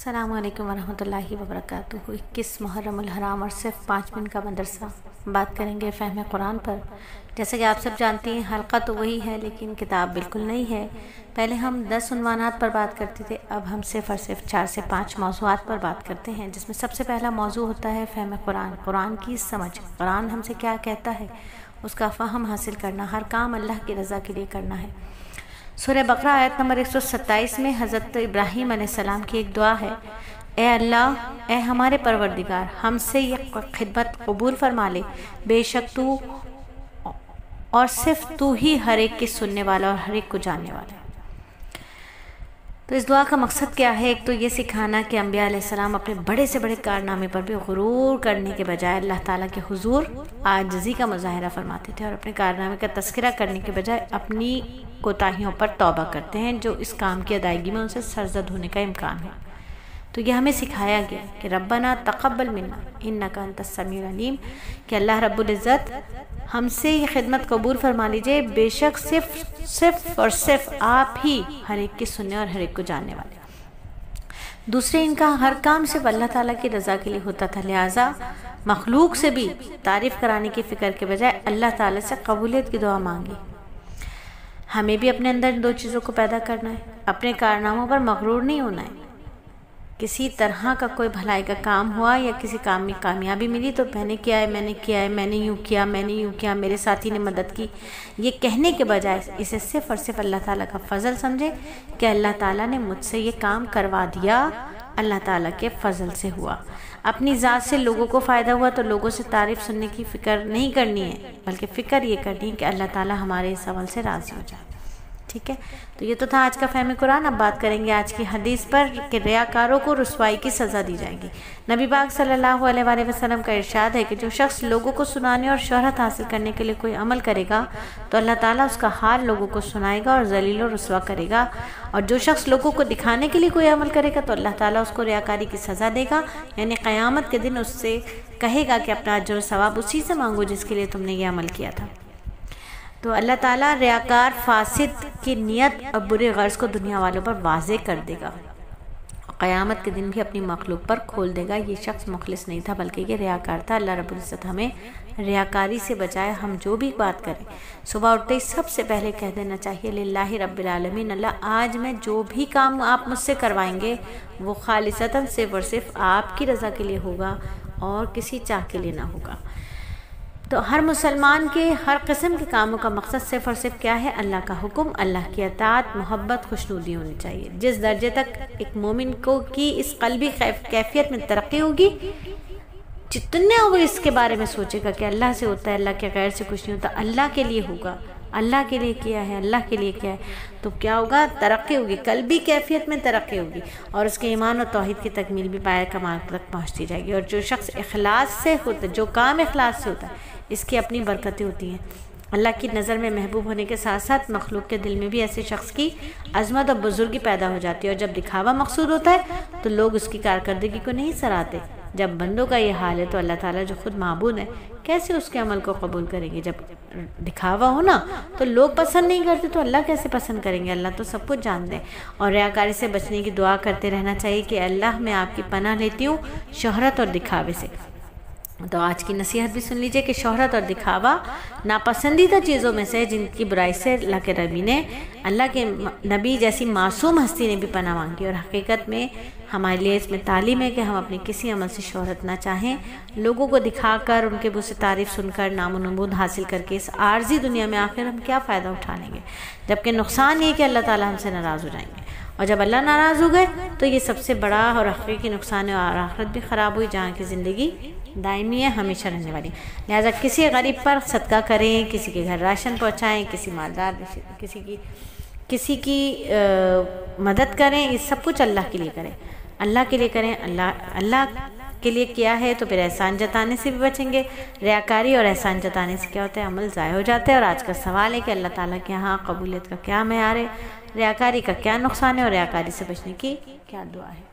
السلام علیکم ورحمۃ اللہ وبرکاتہ۔ 21 محرم الحرام اور صرف 5 منٹ کا مدرسہ، بات کریں گے فہم قرآن پر۔ جیسا کہ آپ سب جانتے ہیں حلقہ تو وہی ہے لیکن کتاب بالکل نہیں ہے۔ پہلے ہم 10 عنوانات پر بات کرتے تھے، اب ہم صرف اور صرف 4 سے 5 موضوعات پر بات کرتے ہیں، جس میں سب سے پہلا موضوع ہوتا ہے فہم قرآن، قرآن کی سمجھ، قرآن ہم سے کیا کہتا ہے، اس کا فہم حاصل کرنا، ہر کام اللہ کی رضا کے لیے کرنا ہے۔ سورہ بقرہ آیت نمبر 127 میں حضرت ابراہیم علیہ السلام کی ایک دعا ہے، اے اللہ، اے ہمارے پروردگار، ہم سے یہ خدمت قبول فرما لے، بے شک تو اور صرف تو ہی ہر ایک کی سننے والا اور ہر ایک کو جاننے والا ہے۔ تو اس دعا کا مقصد کیا ہے؟ ایک تو یہ سکھانا کہ انبیاء علیہ السلام اپنے بڑے سے بڑے کارنامے پر بھی غرور کرنے کے بجائے اللہ تعالیٰ کے حضور عاجزی کا مظاہرہ فرماتے تھے، اور اپنے کارنامے کا تذکرہ کرنے کے بجائے اپنی کوتاہیوں پر توبہ کرتے ہیں جو اس کام کی ادائیگی میں ان سے سرزد ہونے کا امکان ہے۔ تو یہ ہمیں سکھایا گیا کہ ربنا تقبل منا انک انت السمیع العلیم، کہ اللہ رب العزت ہم سے یہ خدمت قبول فرما لیجئے، بے شک صرف اور صرف آپ ہی ہر ایک کی سننے اور ہر ایک کو جاننے والے۔ دوسرے، ان کا ہر کام صرف اللہ تعالیٰ کی رضا کے لیے ہوتا تھا، لہٰذا مخلوق سے بھی تعریف کرانے کی فکر کے بجائے اللہ تعالیٰ سے قبولیت کی دعا مانگی۔ ہمیں بھی اپنے اندر دو چیزوں کو پیدا کرنا ہے، اپنے کارناموں پر مغرور نہیں ہونا ہے۔ کسی طرح کا کوئی بھلائی کا کام ہوا یا کسی کام میں کامیابی ملی تو میں نے کیا ہے، میں نے یوں کیا، میرے ساتھی نے مدد کی، یہ کہنے کے بجائے اسے صرف اور صرف اللہ تعالیٰ کا فضل سمجھے کہ اللہ تعالیٰ نے مجھ سے یہ کام کروا دیا، اللہ تعالیٰ کے فضل سے ہوا۔ اپنی ذات سے لوگوں کو فائدہ ہوا تو لوگوں سے تعریف سننے کی فکر نہیں کرنی ہے، بلکہ فکر یہ کرنی ہے کہ اللہ تعالیٰ ہمارے اس عمل سے راضی ہو جائے۔ ٹھیک ہے، تو یہ تو تھا آج کا فہم قرآن۔ اب بات کریں گے آج کی حدیث پر کہ ریاکاروں کو رسوائی کی سزا دی جائے گی۔ نبی پاک صلی اللہ علیہ وآلہ وسلم کا ارشاد ہے کہ جو شخص لوگوں کو سنانے اور شہرت حاصل کرنے کے لیے کوئی عمل کرے گا تو اللہ تعالیٰ اس کا حال لوگوں کو سنائے گا اور ذلیل و رسوا کرے گا، اور جو شخص لوگوں کو دکھانے کے لیے کوئی عمل کرے گا تو اللہ تعالیٰ اس کو ریاکاری کی سزا دے گا، یعنی قیامت کے دن اس سے کہے گا کہ اپنا اجر و ثواب اسی سے مانگو جس کے لیے تم نے یہ عمل کیا تھا۔ تو اللہ تعالیٰ ریاکار، فاسد کی نیت اور برے غرض کو دنیا والوں پر واضح کر دے گا، قیامت کے دن بھی اپنی مخلوق پر کھول دے گا۔ یہ شخص مخلص نہیں تھا بلکہ یہ ریاکار تھا۔ اللہ رب العزت ہمیں ریاکاری سے بچائے۔ ہم جو بھی بات کریں صبح اٹھتے ہی سب سے پہلے کہہ دینا چاہیے للہ رب العالمین، اللہ آج میں جو بھی کام آپ مجھ سے کروائیں گے وہ خالصتاً صرف اور صرف آپ کی رضا کے لیے ہوگا اور کسی چاہ کے لیے نہ ہوگا۔ تو ہر مسلمان کے ہر قسم کے کاموں کا مقصد صرف اور صرف کیا ہے؟ اللہ کا حکم، اللہ کی اطاعت، محبت، خوشنودی ہونی چاہیے۔ جس درجے تک ایک مومن کی اس قلبی کیفیت میں ترقی ہوگی، جتنے وہ اس کے بارے میں سوچے گا کہ اللہ سے ہوتا ہے، اللہ کے غیر سے کچھ نہیں ہوتا، اللہ کے لیے ہوگا، اللہ کے لیے کیا ہے، اللہ کے لیے کیا ہے، تو کیا ہوگا؟ ترقی ہوگی، قلبی کیفیت میں ترقی ہوگی، اور اس کے ایمان اور توحید کی تکمیل بھی پائے کمال تک پہنچتی جائے گی۔ اور جو شخص اخلاص سے ہوتا ہے، جو کام اخلاص سے ہوتا ہے، اس کی اپنی برکتیں ہوتی ہیں، اللہ کی نظر میں محبوب ہونے کے ساتھ ساتھ مخلوق کے دل میں بھی ایسے شخص کی عظمت اور بزرگی پیدا ہو جاتی ہے۔ اور جب دکھاوا مقصود ہوتا ہے تو لوگ اس کی کارکردگی کو نہیں سراہتے۔ جب بندوں کا یہ حال ہے تو اللہ تعالیٰ جو خود معبود ہے کیسے اس کے عمل کو قبول کریں گے؟ جب دکھاوا ہو نا تو لوگ پسند نہیں کرتے تو اللہ کیسے پسند کریں گے؟ اللہ تو سب کچھ جانتے ہیں۔ اور ریاکاری سے بچنے کی دعا کرتے رہنا چاہیے کہ اللہ میں آپ کی پناہ لیتی ہوں شہرت اور دکھاوے سے۔ تو آج کی نصیحت بھی سن لیجئے کہ شہرت اور دکھاوا ناپسندیدہ چیزوں میں سے جن کی برائی سے اللہ کے نبی نے، اللہ کے نبی جیسی معصوم ہستی نے بھی پناہ مانگی، اور حقیقت میں ہمارے لیے اس میں تعلیم ہے کہ ہم اپنے کسی عمل سے شہرت نہ چاہیں، لوگوں کو دکھا کر، ان کے منہ سے تعریف سن کر، نام و نمود حاصل کر کے اس عارضی دنیا میں آخر ہم کیا فائدہ اٹھا لیں گے؟ جبکہ نقصان یہ کہ اللہ تعالیٰ ہم سے ناراض ہو جائیں گے، اور جب اللہ ناراض ہو گئے تو یہ سب سے بڑا اور حقیقی نقصان ہے، اور آخرت بھی خراب ہوئی جہاں کی زندگی دائمی ہے، ہمیشہ رہنے والی۔ لہٰذا کسی غریب پر صدقہ کریں، کسی کے گھر راشن پہنچائیں، کسی مالدار کسی کی مدد کریں، یہ سب کچھ اللہ کے لیے کریں، اللہ کے لیے کریں۔ اللہ کے لیے کیا ہے تو پھر احسان جتانے سے بھی بچیں گے۔ ریاکاری اور احسان جتانے سے کیا ہوتا ہے؟ عمل ضائع ہو جاتا ہے۔ اور آج کا سوال ہے کہ اللہ تعالیٰ کے یہاں قبولیت کا کیا معیار ہے، ریاکاری کا کیا نقصان ہے، اور ریاکاری سے بچنے کی کیا دعا ہے؟